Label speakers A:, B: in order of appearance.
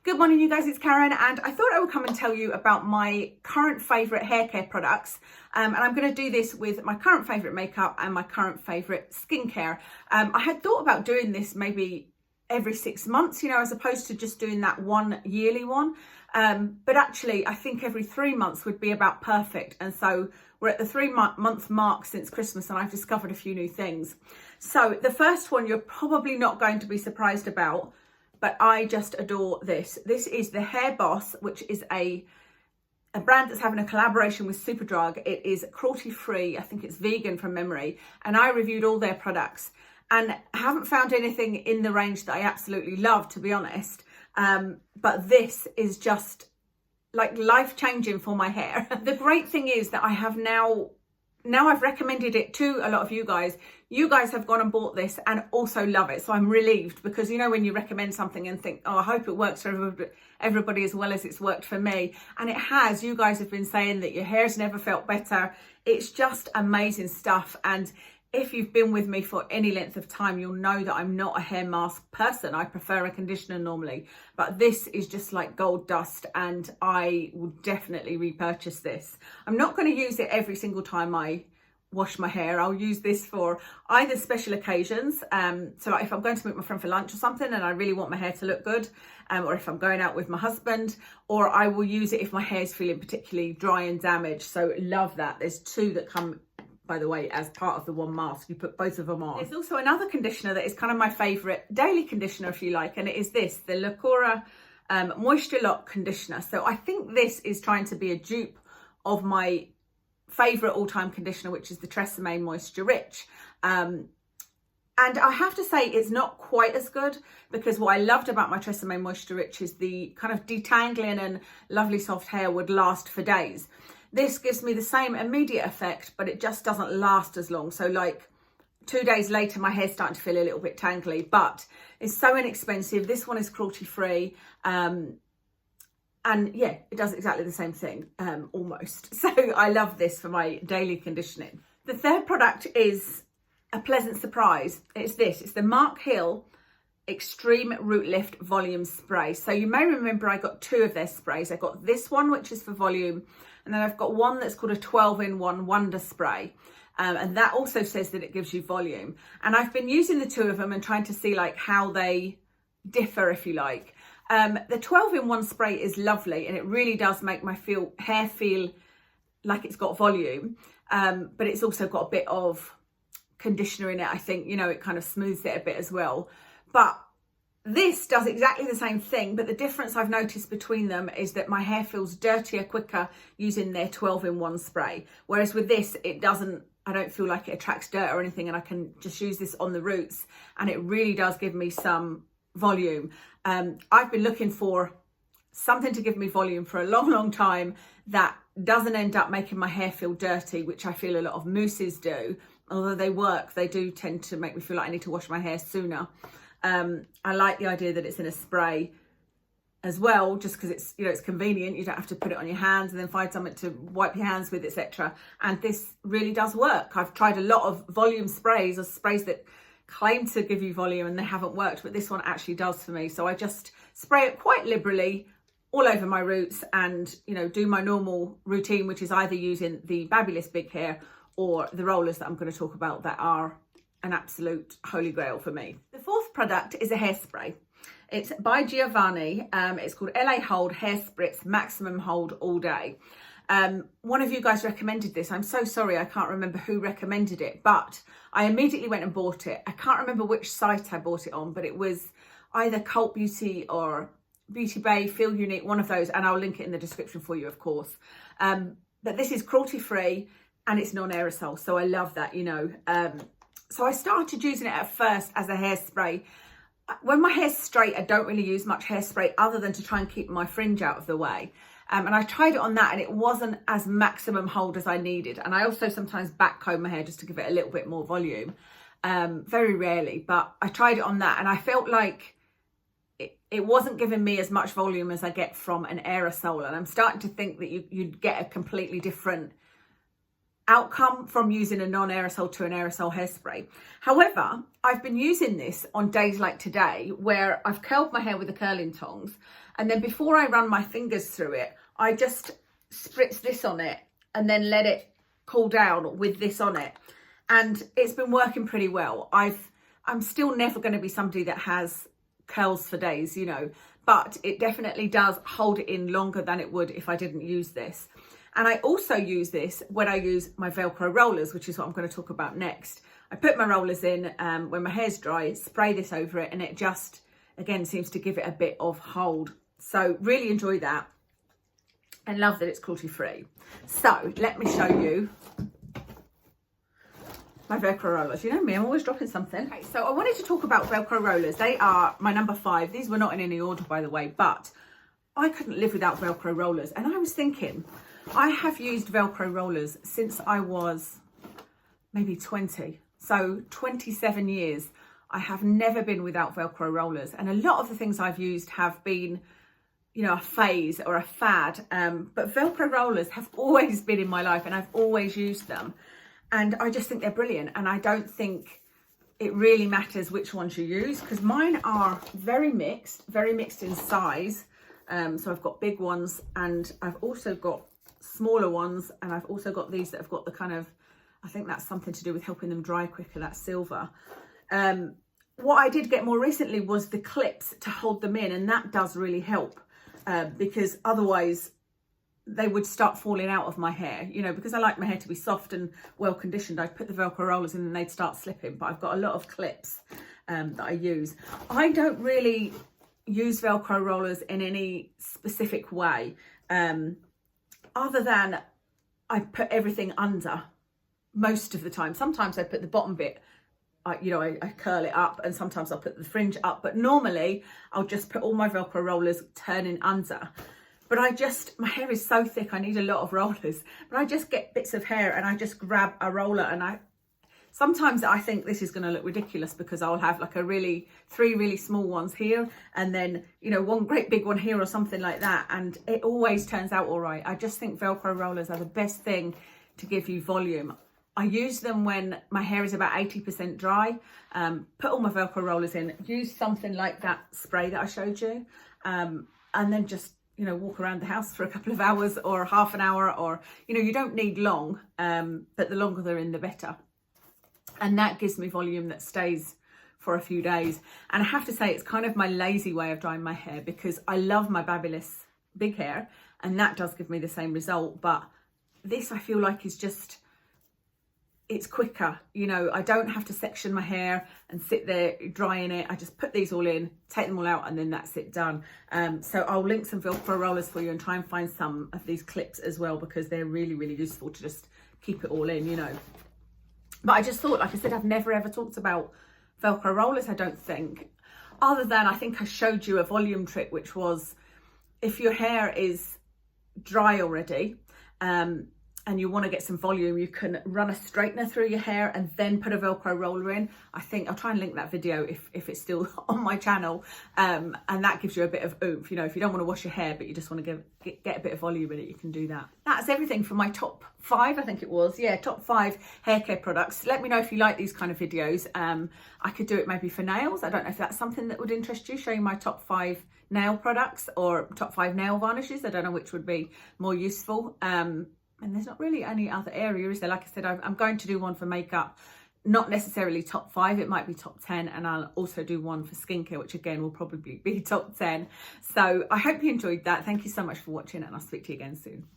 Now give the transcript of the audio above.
A: Good morning, you guys, it's Karen, and I thought I would come and tell you about my current favourite hair care products. And I'm going to do this with my current favourite makeup and my current favourite skincare. I had thought about doing this maybe every 6 months, you know, as opposed to just doing that one yearly one. But actually, I think every 3 months would be about perfect. And so we're at the 3-month mark since Christmas, and I've discovered a few new things. So the first one you're probably not going to be surprised about, but I just adore this. This is the Hair Boss, which is a brand that's having a collaboration with Superdrug. It is cruelty free. I think it's vegan from memory. And I reviewed all their products and haven't found anything in the range that I absolutely love, to be honest. But this is just like life-changing for my hair. The great thing is that I have now I've recommended it to a lot of you guys. You guys have gone and bought this and also love it. So I'm relieved, because you know when you recommend something and think, oh, I hope it works for everybody as well as it's worked for me. And it has. You guys have been saying that your hair's never felt better. It's just amazing stuff. And if you've been with me for any length of time, you'll know that I'm not a hair mask person. I prefer a conditioner normally, but this is just like gold dust, and I will definitely repurchase this. I'm not going to use it every single time I wash my hair. I'll use this for either special occasions. So like if I'm going to meet my friend for lunch or something and I really want my hair to look good, or if I'm going out with my husband, or I will use it if my hair's feeling particularly dry and damaged. So love that. There's two that come, by the way, as part of the one mask. You put both of them on. There's also another conditioner that is kind of my favourite daily conditioner, if you like, and it is this, the Lacura Moisture Lock Conditioner. So I think this is trying to be a dupe of my favourite all-time conditioner, which is the Tresemme Moisture Rich. And I have to say it's not quite as good, because what I loved about my Tresemme Moisture Rich is the kind of detangling and lovely soft hair would last for days. This gives me the same immediate effect, but it just doesn't last as long. So like 2 days later, my hair's starting to feel a little bit tangly, but it's so inexpensive. This one is cruelty free. And yeah, it does exactly the same thing, almost. So I love this for my daily conditioning. The third product is a pleasant surprise. It's this, it's the Mark Hill Extreme Root Lift Volume Spray. So you may remember I got two of their sprays. I got this one, which is for volume, and then I've got one that's called a 12-in-1 Wonder Spray. And that also says that it gives you volume. And I've been using the two of them and trying to see like how they differ, if you like. The 12-in-1 spray is lovely, and it really does make my hair feel like it's got volume. But it's also got a bit of conditioner in it. I think, you know, it kind of smooths it a bit as well. But this does exactly the same thing, but the difference I've noticed between them is that my hair feels dirtier quicker using their 12-in-1 spray. Whereas with this, it doesn't, I don't feel like it attracts dirt or anything, and I can just use this on the roots, and it really does give me some volume. I've been looking for something to give me volume for a long, long time that doesn't end up making my hair feel dirty, which I feel a lot of mousses do. Although they work, they do tend to make me feel like I need to wash my hair sooner. I like the idea that it's in a spray as well, just because it's, you know, it's convenient. You don't have to put it on your hands and then find something to wipe your hands with, etc. And this really does work. I've tried a lot of volume sprays, or sprays that claim to give you volume, and they haven't worked, but this one actually does for me. So I just spray it quite liberally all over my roots, and, you know, do my normal routine, which is either using the Babyless Big Hair or the rollers that I'm going to talk about, that are an absolute holy grail for me. The fourth product is a hairspray. It's by Giovanni. It's called LA Hold Hair Spritz Maximum Hold All Day. One of you guys recommended this. I'm so sorry, I can't remember who recommended it, but I immediately went and bought it. I can't remember which site I bought it on, but it was either Cult Beauty or Beauty Bay, Feel Unique, one of those, and I'll link it in the description for you, of course. But this is cruelty free and it's non-aerosol, so I love that, you know. So I started using it at first as a hairspray. When my hair's straight, I don't really use much hairspray other than to try and keep my fringe out of the way. And I tried it on that, and it wasn't as maximum hold as I needed. And I also sometimes back comb my hair just to give it a little bit more volume. Very rarely, but I tried it on that, and I felt like it wasn't giving me as much volume as I get from an aerosol. And I'm starting to think that you'd get a completely different outcome from using a non-aerosol to an aerosol hairspray. However, I've been using this on days like today where I've curled my hair with the curling tongs, and then before I run my fingers through it, I just spritz this on it and then let it cool down with this on it. And it's been working pretty well. I'm still never going to be somebody that has curls for days, you know, but it definitely does hold it in longer than it would if I didn't use this. And I also use this when I use my Velcro rollers, which is what I'm going to talk about next. I put my rollers in when my hair's dry, spray this over it, and it just, again, seems to give it a bit of hold. So really enjoy that and love that it's cruelty free. So let me show you my Velcro rollers. You know me, I'm always dropping something. Okay, so I wanted to talk about Velcro rollers. They are my number 5. These were not in any order, by the way, but I couldn't live without Velcro rollers. And I was thinking, I have used Velcro rollers since I was maybe 20. So 27 years, I have never been without Velcro rollers. And a lot of the things I've used have been, you know, a phase or a fad. But Velcro rollers have always been in my life and I've always used them. And I just think they're brilliant. And I don't think it really matters which ones you use, because mine are very mixed in size. So I've got big ones and I've also got smaller ones, and I've also got these that have got the kind of, I think that's something to do with helping them dry quicker, that's silver. What I did get more recently was the clips to hold them in, and that does really help because otherwise they would start falling out of my hair, you know, because I like my hair to be soft and well conditioned. I'd put the Velcro rollers in and they'd start slipping, but I've got a lot of clips that I use. I don't really use Velcro rollers in any specific way, other than I put everything under most of the time. Sometimes I put the bottom bit, you know, I curl it up, and sometimes I'll put the fringe up, but normally I'll just put all my Velcro rollers turning under. But my hair is so thick, I need a lot of rollers, but I just get bits of hair and I just grab a roller, and sometimes I think this is going to look ridiculous because I'll have like 3 really small ones here, and then, you know, one great big one here or something like that. And it always turns out all right. I just think Velcro rollers are the best thing to give you volume. I use them when my hair is about 80% dry. Put all my Velcro rollers in, use something like that spray that I showed you, and then just, you know, walk around the house for a couple of hours or half an hour, or, you know, you don't need long, but the longer they're in, the better. And that gives me volume that stays for a few days. And I have to say, it's kind of my lazy way of drying my hair, because I love my Babyless big hair and that does give me the same result. But this, I feel like, is just, it's quicker. You know, I don't have to section my hair and sit there drying it. I just put these all in, take them all out, and then that's it, done. So I'll link some Velcro rollers for you and try and find some of these clips as well, because they're really, really useful to just keep it all in, you know. But I just thought, like I said, I've never ever talked about Velcro rollers, I don't think, other than I think I showed you a volume trick, which was if your hair is dry already, and you want to get some volume, you can run a straightener through your hair and then put a Velcro roller in. I think I'll try and link that video if it's still on my channel. And that gives you a bit of oomph. You know, if you don't want to wash your hair, but you just want to get a bit of volume in it, you can do that. That's everything for my top 5, I think it was. Yeah, top 5 hair care products. Let me know if you like these kind of videos. I could do it maybe for nails. I don't know if that's something that would interest you, showing my top 5 nail products or top 5 nail varnishes. I don't know which would be more useful. And there's not really any other area, is there? Like I said, I'm going to do one for makeup, not necessarily top 5, it might be top 10, and I'll also do one for skincare, which again will probably be top 10. So I hope you enjoyed that. Thank you so much for watching, and I'll speak to you again soon.